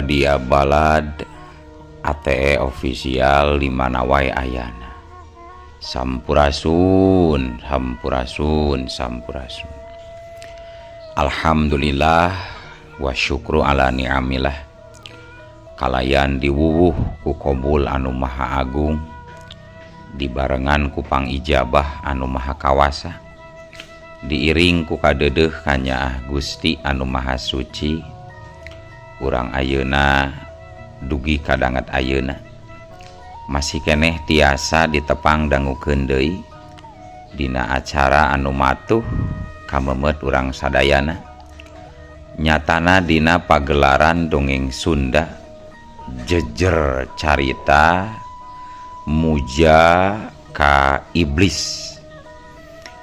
Media Balad ATE official di mana wae ayana. Sampurasun, sampurasun, sampurasun. Alhamdulillah wa syukru ala ni'amillah. Kalayan diwuwuh ku qobul anu maha agung, dibarengan ku pangijabah anu maha kawasa, diiring ku kadeudeuh kanyaah Gusti anu maha suci. Urang ayeuna dugi kadanget ayeuna masih keneh tiasa ditepang dangukeun deui dina acara anu matuh kamemet urang sadayana, nyatana dina pagelaran dongeng Sunda jejer carita muja ka iblis.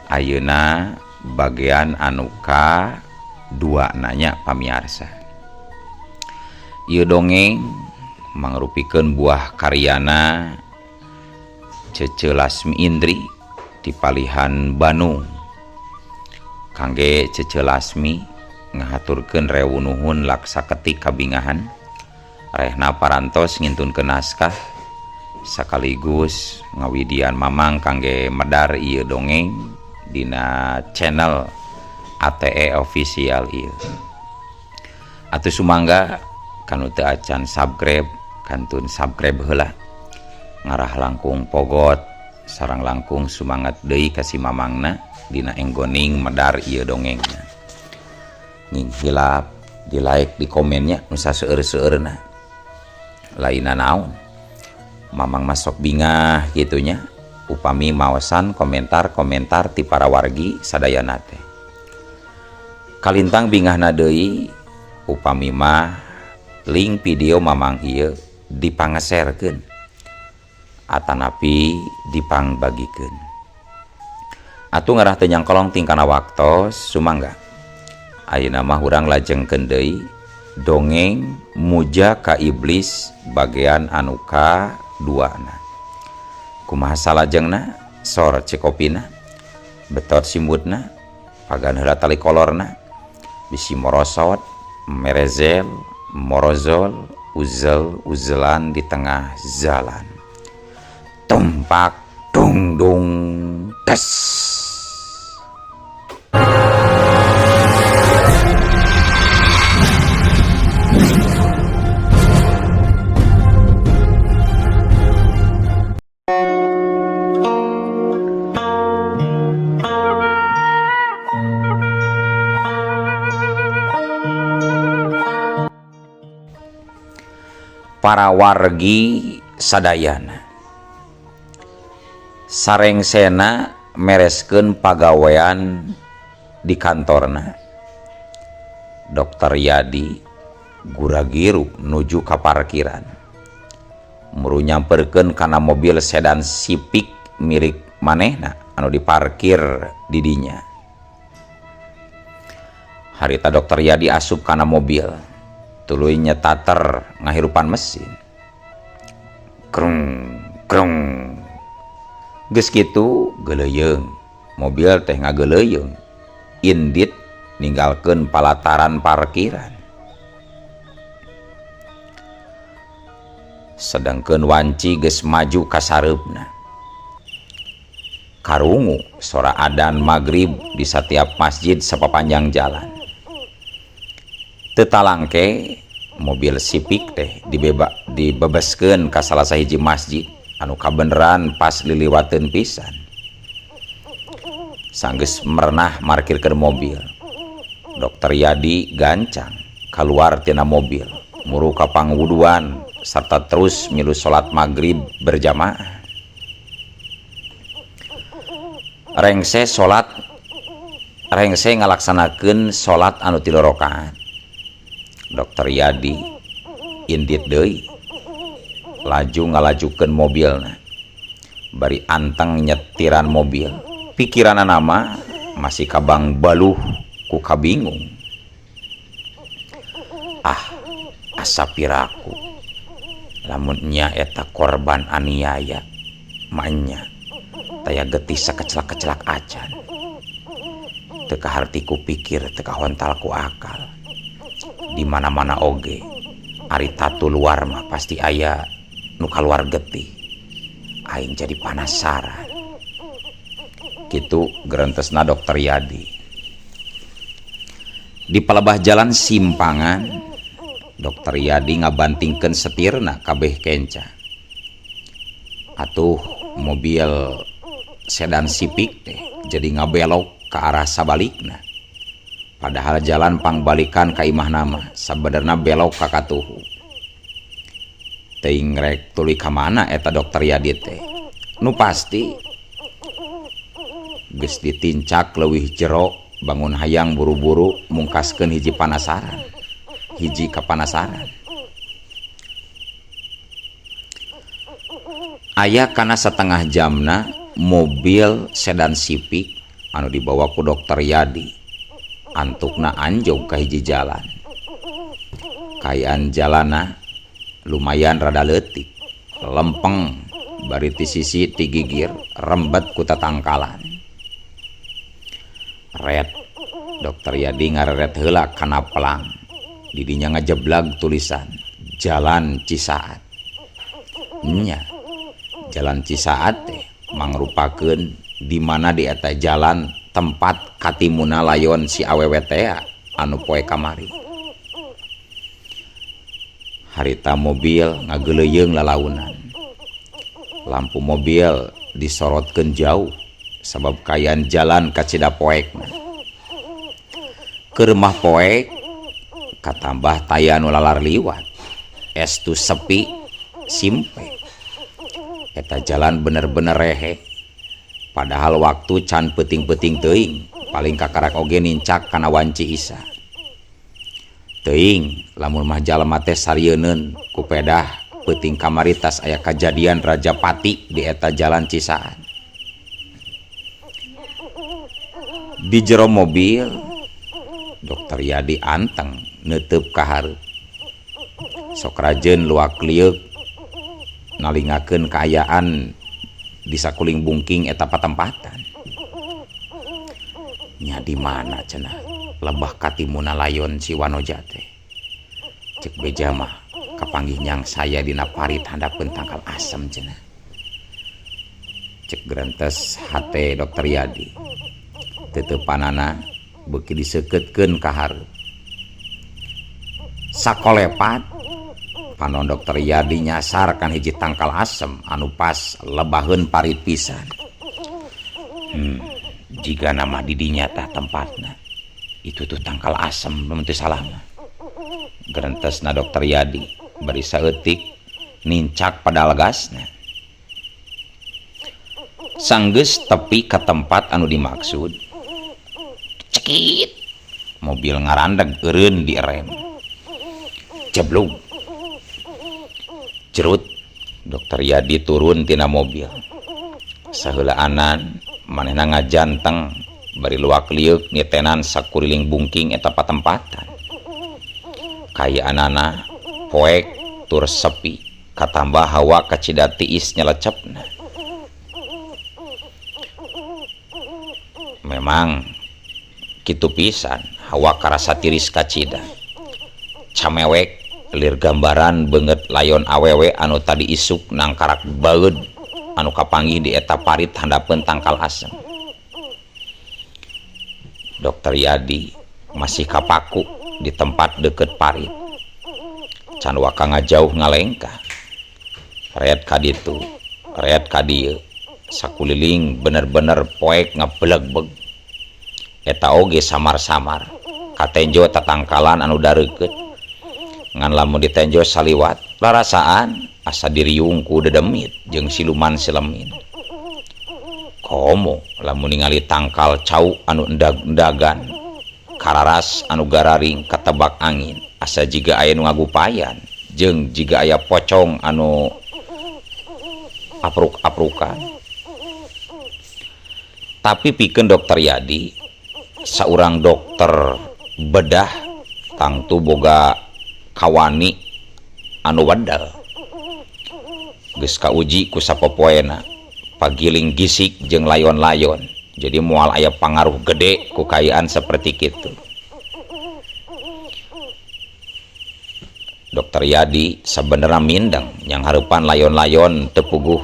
Ayeuna bagian anu ka dua nanya pamiarsa. Ieu dongeng mangrupikeun buah karyana Cece Lasmi Indri di Palihan Bandung. Kangge Cece Lasmi ngahaturkeun rewu nuhun laksa ketik kabingahan rehna parantos ngintunkeun naskah sakaligus ngawidian mamang kangge medar ieu dongeng dina channel ATE official ieu. Atuh sumangga kanu teu acan subscribe kantun subscribe heula, ngarah langkung pogot sareng langkung sumanget deui ka si mamangna dina enggoning medar ieu dongengna. Nging hilap di like di komennya nu saseueur-seueurna lainna naon, mamang masok bingah gitunya upami maosan komentar-komentar ti para wargi sadayana teh. Kalintang bingahna deui upami mah link video mamang ieu dipangeserkeun atanapi dipangbagikeun. Atuh ngarah teu nyangkolong tingkana waktos sumangga ayeuna mah urang lajengkeun deui dongeng muja ka iblis bagian anu ka 2na. Kumaha salajengna sor cekopina betot simutna pagan heula tali kolorna bisi morosot merezel morozol uzel uzelan di tengah jalan tumpak dung dung tes. Para wargi sadayana sarengsena mereskeun pagawean di kantorna. Dokter Yadi guragiru nuju ka parkiran, muru nyamperkeun kana mobil sedan Civic milik manehna anu diparkir di dinya. Harita Dokter Yadi asup kana mobil tuluy nyetater ngahirupan mesin. Krung krung. Geus kitu geuleuyeng. Mobil teh ngageuleuyeng. Indit ninggalkeun palataran parkiran. Sedengkeun wanci geus maju ka sareupna. Karungu sora adzan magrib di setiap masjid sapapanjang jalan. Teu talangke mobil Civic teh dibebaskeun ka salah sahiji masjid anu kabeneran pas liliwateun pisan. Sanggeus merenah markirkeun mobil, Dokter Yadi gancang keluar tina mobil muru ka pangwuduan serta terus milu salat magrib berjamaah. Rengse ngalaksanakeun salat anu 3 rakaat. Dokter Yadi indit deui laju ngalajukeun mobilna. Bari anteng nyetiran mobil, pikiranna mah masih kabang baluh ku kabingung. Asa piraku lamun nya eta korban aniaya manya taya getih sakecelak-kecelak acan. Teu kaharti ku pikir, teu kahontal ku akal. Di mana-mana oge Ari tatu luar mah pasti aya nu kaluar getih. Aing jadi penasaran. Kitu gerentesna Dokter Yadi. Di palebah jalan simpangan, Dokter Yadi ngabantingkeun setirna kabeh kenca. Atuh mobil sedan Civic teh jadi ngabelok ke arah sabalikna. Padahal jalan pangbalikan ka imah nama sabenerna belok ka katuhu. Teuing rek tuluy ka mana eta Dokter Yadi teh? Nu pasti geus ditincak leuwih jero bangun hayang buru-buru mungkaskeun hiji panasaran. Hiji kapanasaran. Aya kana setengah jamna mobil sedan Civic anu dibawa ku Dokter Yadi antukna anjog ka hiji jalan. Kayaan jalana lumayan rada leutik, lempeng, bari ti sisi ti gigir rembet ku tatangkalan. Red Dokter Yadi ngareret heula kana pelang. Didinya ngajeblag tulisan Jalan Cisaat. Nya, Jalan Cisaat teh mangrupakeun di mana di eta jalan tempat katimuna layon si awewe teh anu poe kamari. Harita mobil ngageleuyeung lalaunan. Lampu mobil disorotkeun jauh sabab kayaan jalan ka Cidapoekna. Keur mah poek katambah taya nu lalar liwat. Estu sepi simpe. Eta jalan bener-bener rehe. Padahal waktu can peuting-peuting teuing, paling kakarak oge nincak kana wanci Isa. Teuing lamun mah jalema teh sarieun ku pedah peuting kamari tas aya kajadian Rajapati di eta Jalan Cisaat. Di jero mobil Dokter Yadi anteng neuteub ka hareup. Sok rajeun luak liuk nalingakeun kaayaan di sakuling bungking eta patempatan. Nya di mana cenah lebah katimuna layon si Wanoja teh. Cek beja mah kapanggih nyang saya dina parit handapeun tangkal asem cenah. Cek gerentes hate Dokter Yadi. Teutepanana beuki diseukeutkeun ka hareup. Sakolepat panon Dokter Yadi nyasar kan hiji tangkal asem anu pas lebaheun parit pisan. Jika nama didinya tah tempatna itu tuh tangkal asem teu salah mah. Gerentesna Dokter Yadi bari saeutik nincak pada legasna. Sanggeus tepi ka tempat anu dimaksud, cekit mobil ngarandeg eureun di rem. Jeblug. Cerut Dokter Yadi turun tina mobil. Saheulaanan manehna ngajanteng bari luak liuk nitenan sakuriling bungking eta patempatan. Kayaanana poek tur sepi katambah hawa kacida tiis nyelecepna. Memang kitu pisan hawa karasa tiris kacida. Camewek lir gambaran beungeut layon awewe anu tadi isuk nangkarak baeud anu kapanggih di eta parit handapeun tangkal asem. Dokter Yadi masih kapaku di tempat deket parit. Can waka ngajauh ngalengkah. Red ka ditu, red ka dieu. Sakuliling bener-bener poek ngabelegbeg. Eta oge samar-samar. Katenjo tatangkalan anu dareukeut. Ngan lamun ditenjo saliwat, larasaan asa diriung ku dedemit jeung siluman selemin. Komo lamun ningali tangkal cau anu endag-endagan, kararas anu gararing katebak angin, asa jiga aya nu ngagupayan jeung jiga aya pocong anu apruk-aprukan. Tapi pikeun Dokter Yadi, saurang dokter bedah tangtu boga kawani anu wadal. Geus kauji ku sapopoena, pagiling gisik jeung layon-layon. Jadi moal aya pangaruh gede ku kayaan seperti kitu. Dokter Yadi sebenarnya mindeng yang harapan layon-layon tepuguh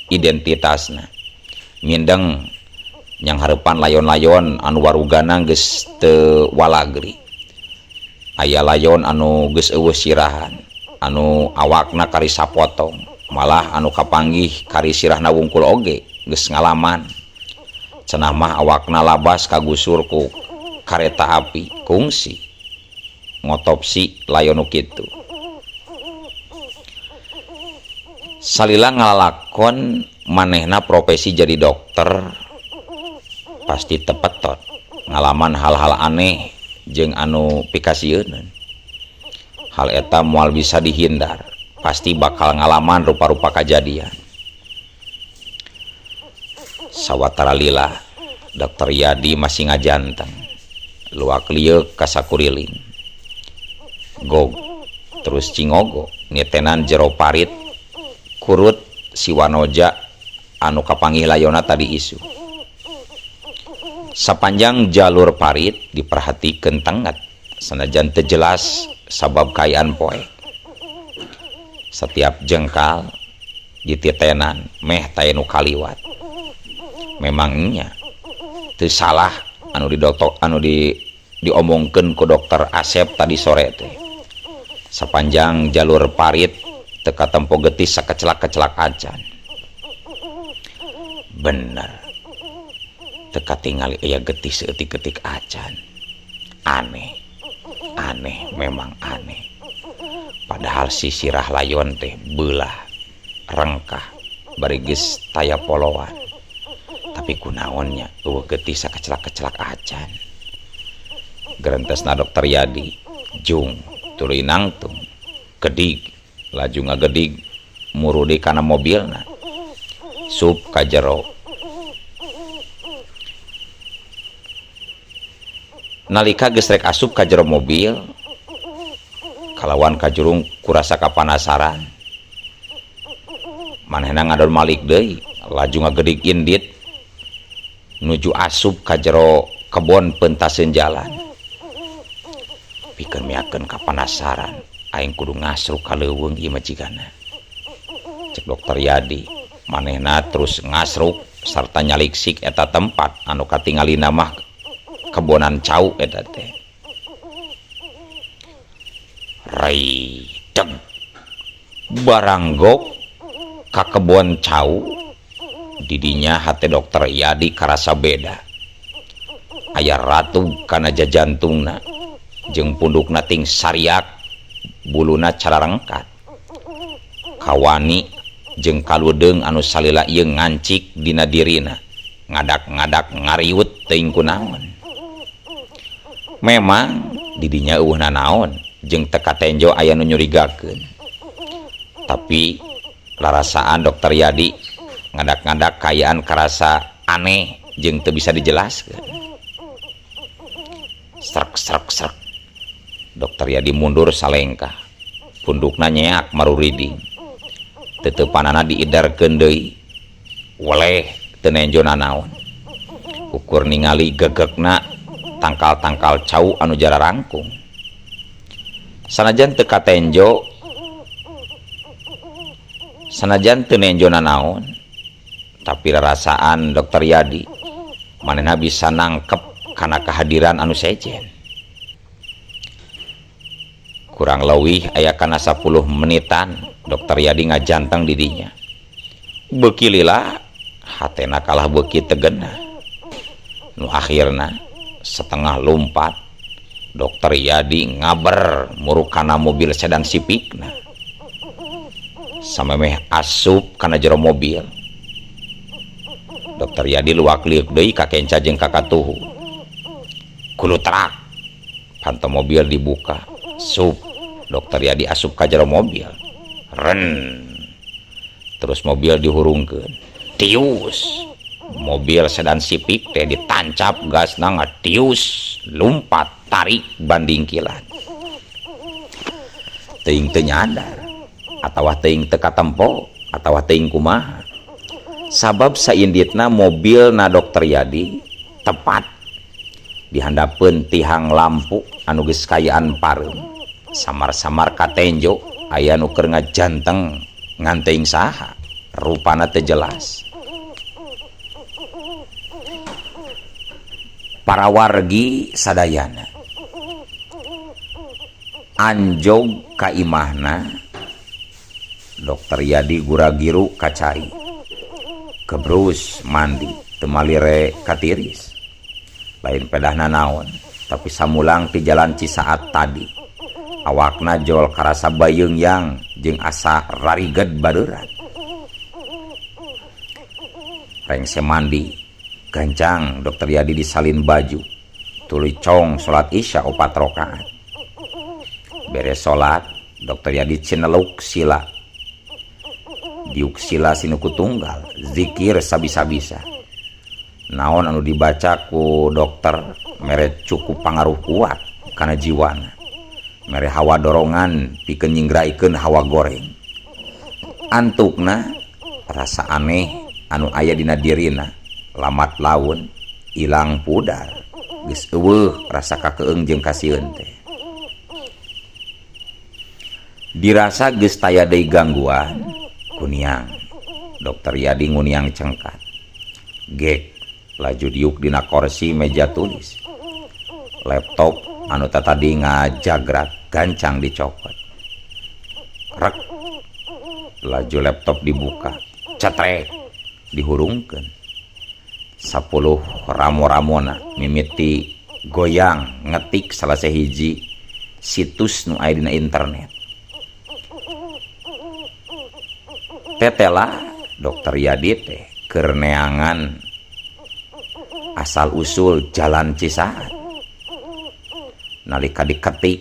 identitasna, mindeng yang harapan layon-layon anu warugana geus teu walagri, aya layon anu geus eueuh sirahan, anu awakna kari sapotong, malah anu kapanggih kari sirahna wungkul oge geus ngalaman, cenah mah awakna labas kagusur ku kareta api kungsi ngotopsi layon nu kitu. Salila ngalalakon manehna profesi jadi dokter pasti tepetot ngalaman hal-hal aneh jeung anu pikasieun. Hal eta moal bisa dihindar, pasti bakal ngalaman rupa-rupa kejadian. Sawatara lila Dokter Yadi masih ngajanteng luak lieu kasakuriling gog terus cingogo nitenan jero parit kurut si wanoja anu kapanggih layona tadi isu. Sapanjang jalur parit diperhatikeun tenget sanajan teu jelas sabab kaayaan poe. Setiap jengkal dititenan meh taya nu kaliwat. Memangnya teu salah anu diomongkeun ku dokter Asep tadi sore teh. Sapanjang jalur parit teu katempo getis sakecelak-kecelak acan. Bener, teu katingali aya getis seutik-eutik acan. Aneh, memang aneh. Padahal si sirah layon teh beulah, rengkah, bari geus taya poloan. Tapi kunaonnya eueuh getis sakecelak-kecelak acan. Gerentesna Dokter Yadi jung tuluy nangtung gedig laju ngagedig murudi kana mobilna sup ka jero. Nalika geus rek asup ka jero mobil kalawan kajurung kurasa kapanasaran manehna ngadon malik deui laju ngagedig indit nuju asup ka jero kebon peuntaseun jalan. Pikeun miakeun kapanasaran aing kudu ngasruk ka leuweung ieu majigana. Cek Dokter Yadi manehna terus ngasruk sarta nyaliksik eta tempat anu katingalina mah kebonan cau eta teh. Rai deg baranggok ka kebon cau didinya hate Dokter Yadi karasa beda. Aya ratu kana jajantungna jeung pundukna ting sariak buluna cararengkat. Kawani jeung kaludeung anu salila ieu ngancik dina dirina ngadak-ngadak ngariwut teuing kunaon. Memang didinya eueuh nanaon jeung teu katenjo aya nu nyurigakeun. Tapi larasaan Dokter Yadi ngadak-ngadak kaayaan karasa aneh jeung teu bisa dijelaskeun. Srek. Dokter Yadi mundur salengkah, pundukna nyeak maruriding. Teteupanana diidarkeun deui, weleh teu nenjo nanaon. Ukur ningali gegegna tangkal-tangkal cau anu jara rangkung. Sanajan teu katenjo, sanajan teu nenjo nanaon, tapi rarasaan Dokter Yadi manehna bisa nangkep kana kehadiran anu sejen. Kurang leuwih aya kana 10 menitan Dokter Yadi ngajanteng didinya. Beuki lila hatena kalah beuki tegenah. Nu akhirna setengah lumpat Dokter Yadi ngaber muruk kana mobil sedan sipikna. Samemeh asup kana jero mobil. Dokter Yadi luak liuk deui ka kenca jeung ka katuhu. Kulutrak panto mobil dibuka. Sup Dokter Yadi asup ka jero mobil. Ren. Terus mobil dihurungkeun. Tius. Mobil sedan sipik teh ditancap gasna ngatius, lumpat, tarik banding kilat. Teuing teu nyadar atawa teuing teu katempo atawa teuing kumaha. Sabab sainditna mobilna Dokter Yadi tepat dihandapkeun tihang lampu anu geus kaayaan pareum. samar-samar katenjo aya nu keur ngajanteng nganteing saha rupana teu jelas. Para wargi sadayana anjog ka imahna Dokter Yadi Guragiru kacai kebrus mandi temalire katiris lain pedahna naon tapi samulang ti jalan Cisaat tadi awakna jol karasa bayeung yang jeung asa rariged badeuran. Rengse mandi gancang Dokter Yadi disalin baju tuluy cong salat isya 4 rakaat. Beres salat Dokter Yadi cineluk sila diuk sila sinuku tunggal zikir sabisa-bisa. Naon anu dibaca ku dokter mere cukup pangaruh kuat kana jiwana, mere hawa dorongan pikeun nyinggraikeun hawa goreng. Antukna rasa aneh anu aya dina dirina lamat laun ilang pudar geus eueuh rasa kakeung jeung kasieun teh. Dirasa geus taya deui gangguan kuniang Dokter Yadi nguniang cengkat gek laju diuk dina kursi meja tulis. Laptop anu tadi ngajagrak gancang dicopot. Rek laju laptop dibuka cetrek dihurungkeun 10 ramo-ramona mimiti goyang ngetik salah sahiji situs nu aya dina internet. Tetela Dokter Yadi teh keur neangan asal usul jalan Cisaat. Nalika diketik,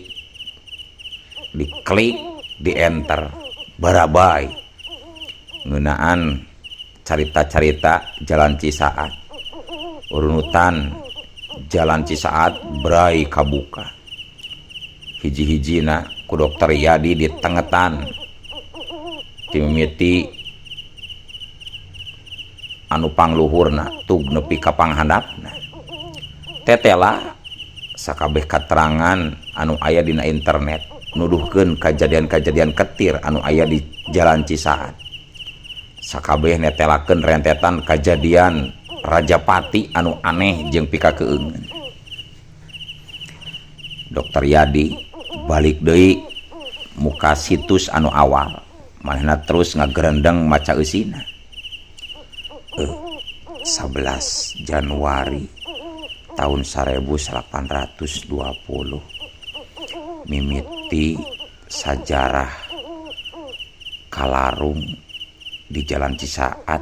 diklik, di enter, barabai ngeunaan carita-carita jalan Cisaat. Urunutan jalan Cisaat berai kabuka. Hiji-hijina ku Dokter Yadi ditengetan timimiti anu pangluhurna tug nepi ka panghandapna. Tetela sakabeh katerangan anu aya dina internet nuduhkeun kajadian-kajadian ketir anu aya di jalan Cisaat. Sakabeh netelakeun rentetan kajadian Rajapati anu aneh jeung pikakeungeun. Dokter Yadi balik deui muka situs anu awal. Manehna terus ngagerendeng maca eusina. 11 Januari tahun 1820 mimiti sajarah kalarung di jalan Cisaat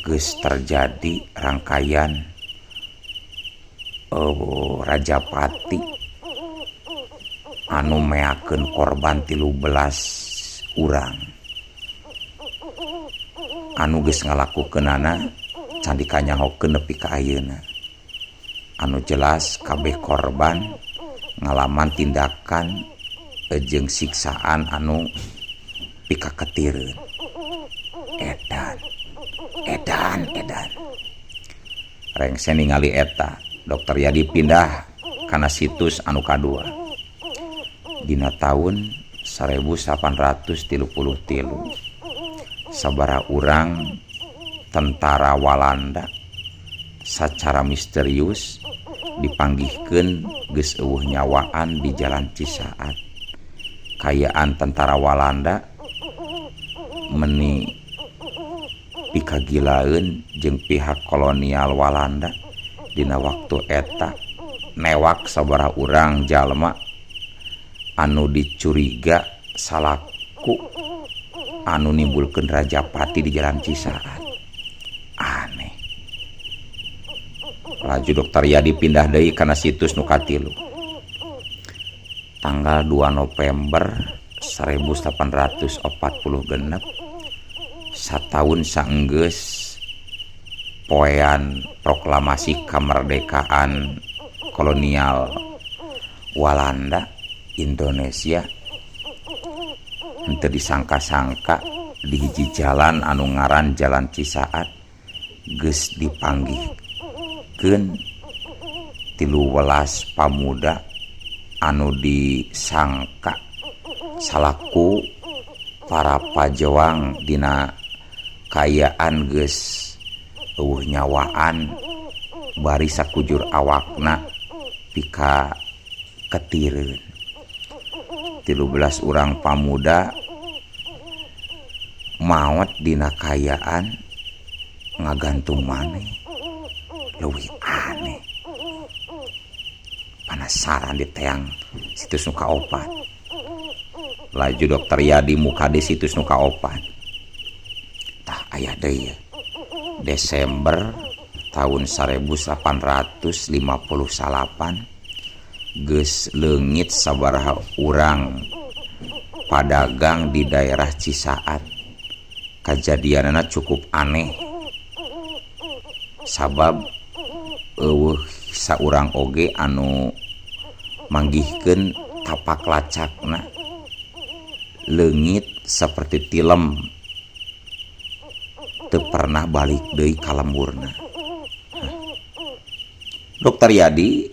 geus terjadi rangkaian Rajapati anu meakeun korban 13 urang anu geus ngalakukeunana can dikanyahokeun nepi ka ayeuna. Anu jelas kabeh korban ngalaman tindakan jeung siksaan anu pikaketireun. Edan rengse ningali eta Dokter Yadi pindah kana situs anu kadua. Dina tahun 1833 sabara urang tentara Walanda secara misterius dipanggihkeun geus eueuh nyawaan di jalan Cisaat. Kayaan tentara Walanda meni pikagilaeun jeung pihak kolonial Walanda dina waktu eta newak sabaraha urang jalma anu dicuriga salaku anu nimbulkeun Rajapati di jalan Cisaat. Aneh. Laju Dokter Yadi pindah deui kana situs nu katilu. Tanggal 2 November 1846 sataun saenggeus poean proklamasi kamardekaan kolonial Walanda Indonesia henteu disangka-sangka di hiji jalan anu ngaran Jalan Cisaat geus dipanggihkeun 13 pamuda anu disangka salaku para pajewang dina kayaan geus eueuh nyawaan bari sakujur awakna pika ketireun. 13 urang pamuda maot dina kayaan ngagantung maneh leuwih aneh. Penasaran di teang situs nu kaopat. Laju dokter Yadi muka di situs nu kaopat. Tah aya deui Desember tahun 1858 geus leungit sabaraha urang padagang di daerah Cisaat. Kajadianana cukup aneh. Sabab eueuh saurang oge anu manggihkeun tapak lacakna leungit saperti tilem teu pernah balik deui ka lemburna. Dokter Yadi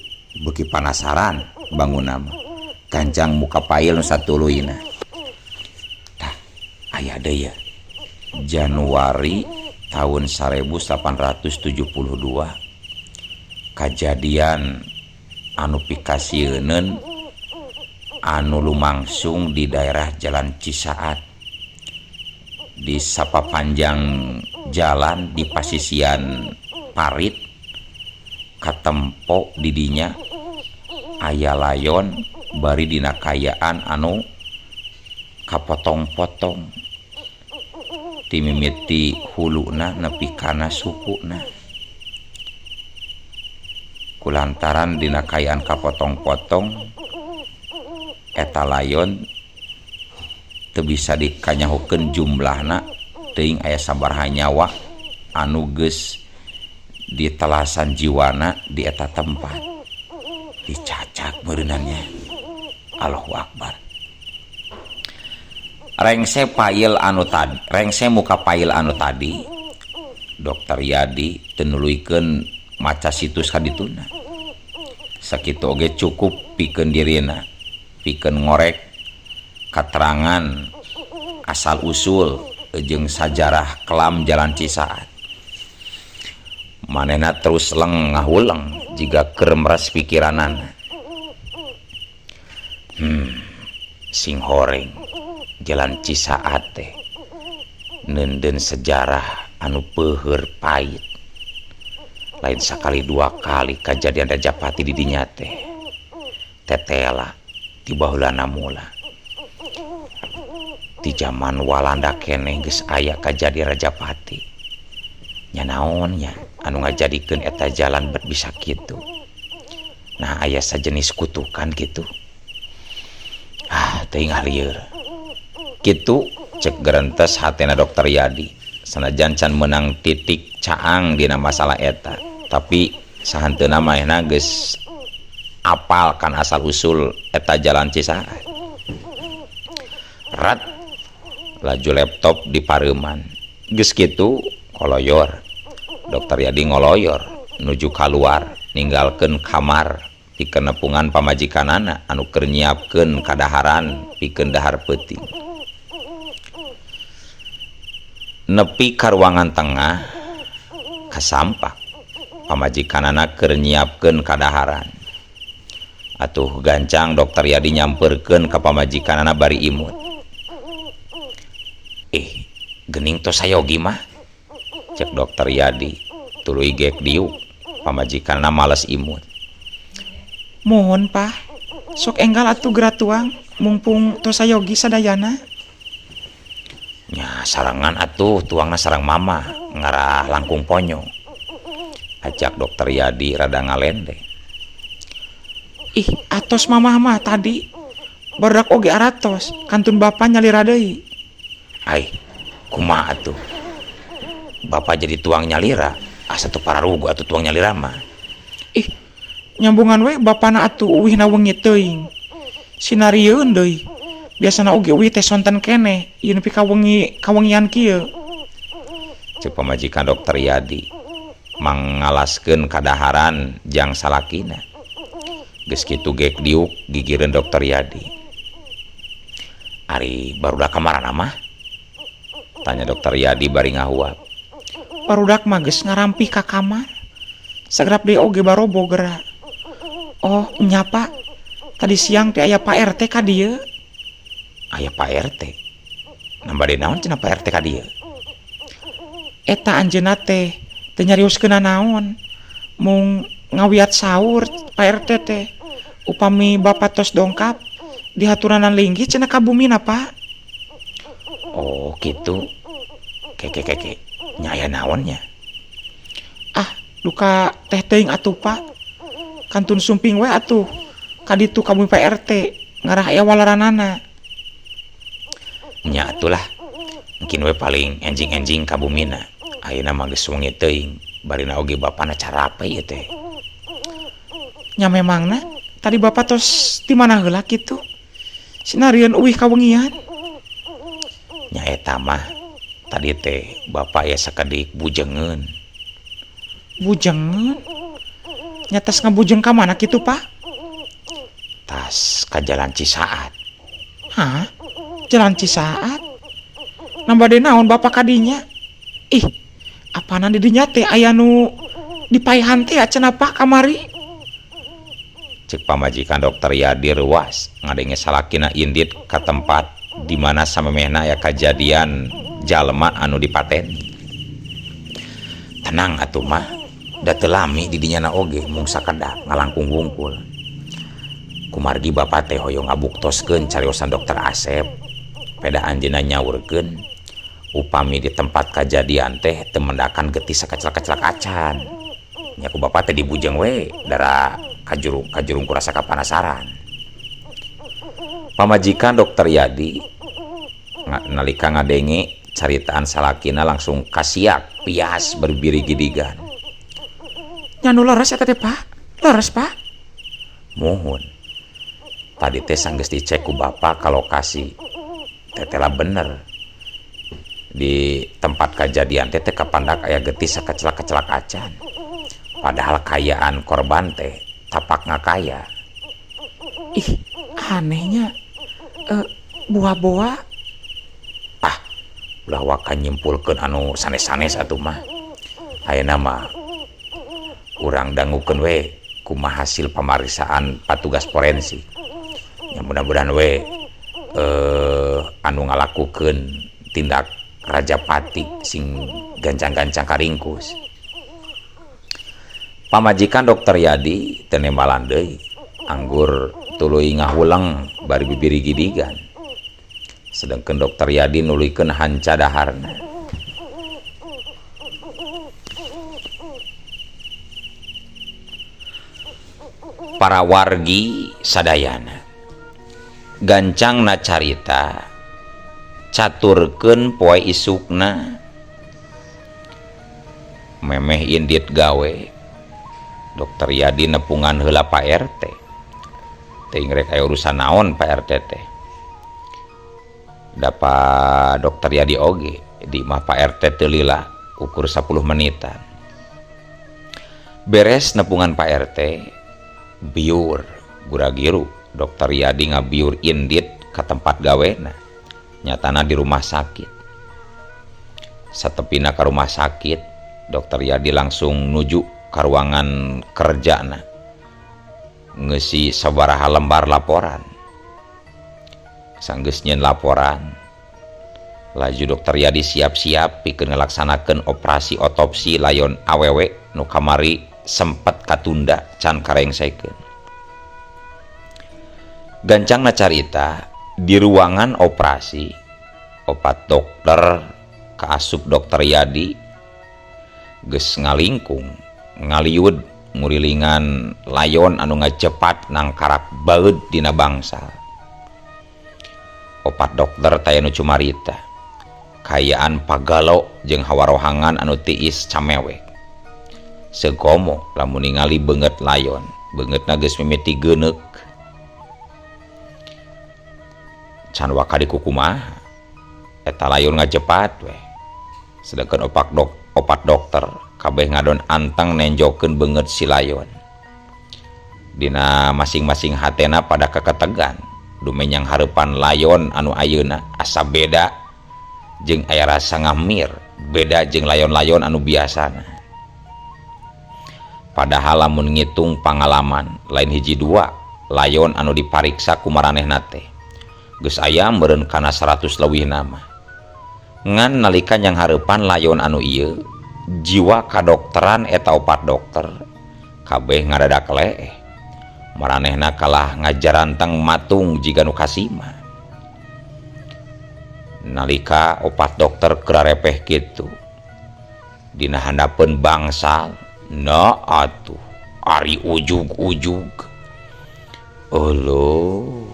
beuki panasaran bangunna ganjang muka pail nu satuluyna. Tah aya deui Januari tahun 1872 kajadian anu pikasieun anu lumangsung di daerah Jalan Cisaat di sapapanjang jalan di pasisian parit katempo didinya aya layon bari dina kayaan anu kapotong-potong timimiti huluna nepi kana sukuna. Kulantaran dina kayaan kapotong-potong eta layon teu bisa dikanyahokeun jumlahna teuing aya sabaraha nyawa anu geus ditelasan jiwana di eta tempat. Dicacak meureunannya. Allahu Akbar. Rengse muka pail anu tadi Dokter Yadi teu nuluykeun maca situs kadituna. Sakitu oge cukup pikeun dirina, pikeun ngorek katerangan asal usul jeung sajarah kelam Jalan Cisaat. Manehna terus ngahuleng jiga keur meres pikiranan. Sing horeng Jalan Cisaat teh neundeun sejarah anu peuheur pait. Lain sakali dua kali kejadian Rajapati di dinya teh tetela di baheulana mula. Di zaman Walanda keneh geus aya kejadian Rajapati. Nya naonnya anu ngajadikeun eta jalan bisa kitu. Nah aya sajenis kutukan kitu. Teuing lieur. Kitu cek gerentes hatena Dokter Yadi. Sanajan can menang titik caang dina masalah eta, tapi sahanteuna manehna geus apal kan asal usul eta Jalan Cisaat. Rat laju laptop di pareuman. Geus kitu koloyor. Dokter Yadi ngoloyor nuju kaluar ninggalkeun kamar pikeun nepungan pamajikanana anu keur nyiapkeun kadaharan pikeun dahar peuting. Nepi ka ruangan tengah kasampak pamajikanana keur nyiapkeun kadaharan. Atuh gancang Dokter Yadi nyamperkeun ka pamajikanana bari imut. Geuning tos sayogi mah, cek Dokter Yadi tuluy geek diuk. Pamajikanana males imut. Mohon Pak, sok enggal atuh geratuang mumpung tos sayogi sadayana. Nya sarangan atuh tuangna sareng mama ngarah langkung ponyo. Ajak Dokter Yadi rada ngalende. Atos mamah mah tadi barudak oge aratos kantun bapa nyalira deui. Kumaha atuh? Bapak jadi tuang nyalira, asa teu pararugu atuh tuang nyalira mah. Nyambungan we bapana atuh uwihna wengi teuing. Sinarieun deui. Biasana oge uwih teh sonten keneh, ieu nepi ka wengian kieu. Cek pamajikan Dokter Yadi mangalaskeun kadaharan jang salakina. Geus kitu ge diuk gigireun dokter Yadi. Ari barudak kamarana mah? Tanya dokter Yadi bari ngahuap. Barudak mah geus ngarampi ka kamar. Sagrap deui oge barobo geura. Oh, nya Pak. Tadi siang teh aya Pak RT ka dieu. Aya Pak RT. Nambade naon cenah Pak RT ka dieu? Eta anjeunna teh teu nyarioskeun naon. Mung ngawiat sahur Pak RT teh. Upami Bapak tos dongkap dihaturanan linggih cenah ka bumina, Pak. Oh, gitu. Keke. Nya aya naonnya? Ah, luka teh teuing atuh, Pak. Kantun sumping we atuh. Kaditu ka bumi Pak RT ngarah aya walaranana. Nya atulah. Mungkin we paling enjing-enjing ka bumina. Ayeuna mah geus wengi teuing. Barina oge bapana carape ieu teh. Nya memangna tadi Bapak tos di mana heula kitu? Sinarieun uwih kawengian. Nya eta mah tadi teh Bapak aya sakedik bujengeun. Bujengeun? Nya tos ngabujeng ka mana kitu, Pak? Tas ka jalan Cisaat. Hah? Jalan Cisaat? Nambade naon Bapak kadinya? Ih, apana di dinya teh aya nu dipaehan teh cenah Pak kamari? Cek pamajikan dokter Yadi ruas ngadenge salakina indit ka tempat di mana samemehna aya kajadian jalma anu dipateni. Tenang atuh mah, da teu lami di dinyana oge mung sakedak ngalangkung wungkul. Kumargi Bapak teh hoyong ngabuktoskeun cariosan dokter Asep. Peda anjeunna nyaurkeun upami di tempat kajadian teh teu mendakan getih sakaclak-kaclak acan. Nya ku Bapak teh dibujeng we dara kajurung kurasa kapanasaran. Pamajikan dokter Yadi nalika ngadenge caritaan salakina langsung kasiak pias berbiri gidigan. Nya nu leres eta teh, Pak? Leres, Pak? Muhun. Tadi teh sanggeus dicek ku Bapak ka lokasi. Tetela bener. Di tempat kejadian teh kapandak aya getih sakaclak-kaclak acan. Padahal kayaan korban teh tapak ngakaya. Ih, anehnya. Buah-buah. Ah, ulah waka nyimpulkeun anu sanes-sanes atuh mah. Ayeuna mah urang dangukeun we kumaha hasil pemeriksaan petugas forensik. Ya mudah-mudahan we anu ngalakukeun tindak Rajapati sing gancang-gancang karingkus. Pamajikan dokter Yadi teu nembalan deui anggur tuluy ngahulang bari bibiri gidigan. Sedengkeun dokter Yadi nuluykeun hanca daharna. Para wargi sadayana gancang na carita caturkeun poe isukna memeh indit gawe dokter Yadi nepungan heula Pak RT teuing rek aya urusan naon Pak RT teh dapa dokter Yadi oge di mah Pak RT teu lila ukur 10 menitan beres nepungan Pak RT biur gura-giru dokter Yadi ngabiur indit ke tempat gawena nyatana di rumah sakit. Satepina ke rumah sakit dokter Yadi langsung nuju ke ruangan kerjana ngeusi sabaraha lembar laporan. Sanggeus nyieun laporan laju dokter Yadi siap-siap pikeun ngalaksanakeun operasi otopsi layon awewe nu kamari sempet katunda can karengsekeun. Gancangna carita di ruangan operasi opat dokter kaasup dokter Yadi geus ngalingkung ngaliud ngurilingan layon anu ngacepat nang karak baeud dina bangsal. Opat dokter taya nu cumarita kayaan pagalo jeung hawarohangan anu tiis camewek. Segomo lamun ningali beungeut layon, beungeutna geus mimiti geuneuk. Can waka di kukumaha eta layon ngajepat we. Sedangkeun opat dokter kabeh ngadon anteng nenjokeun beungeut si layon. dina masing-masing hatena pada keketegan dumenyang harepan layon anu ayeuna asa beda jeung aya rasa ngamir beda jeung layon-layon anu biasana. Padahal lamun ngitung pangalaman lain hiji dua layon anu dipariksa ku maranehna teh geus aya meureun kana 100 leuwih nama. Ngan nalika yang harepan layon anu ieu jiwa kadokteran eta 4 dokter kabeh ngadadak leeh. Maranehna kalah ngajarantang matung jiga nu kasima. Nalika 4 dokter kerarepeh kitu dina handapeun bangsal na atuh ari ujug-ujug eueuh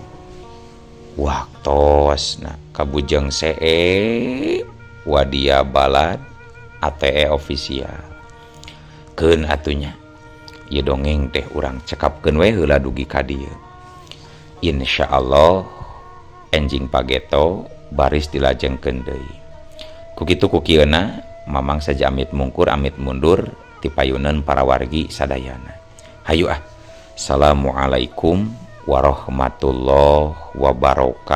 waktosna kabujeng see wadia balad ATE official keun atunya ieu dongeng teh urang cekapkeun we heula dugi ka dieu. Insyaallah enjing pageto baris dilajengkeun deui. Ku kitu ku kieuna mamang saja amit mungkur amit mundur ti payuneun para wargi sadayana. Hayu ah. Assalamualaikum warahmatullahi wabarakatuh.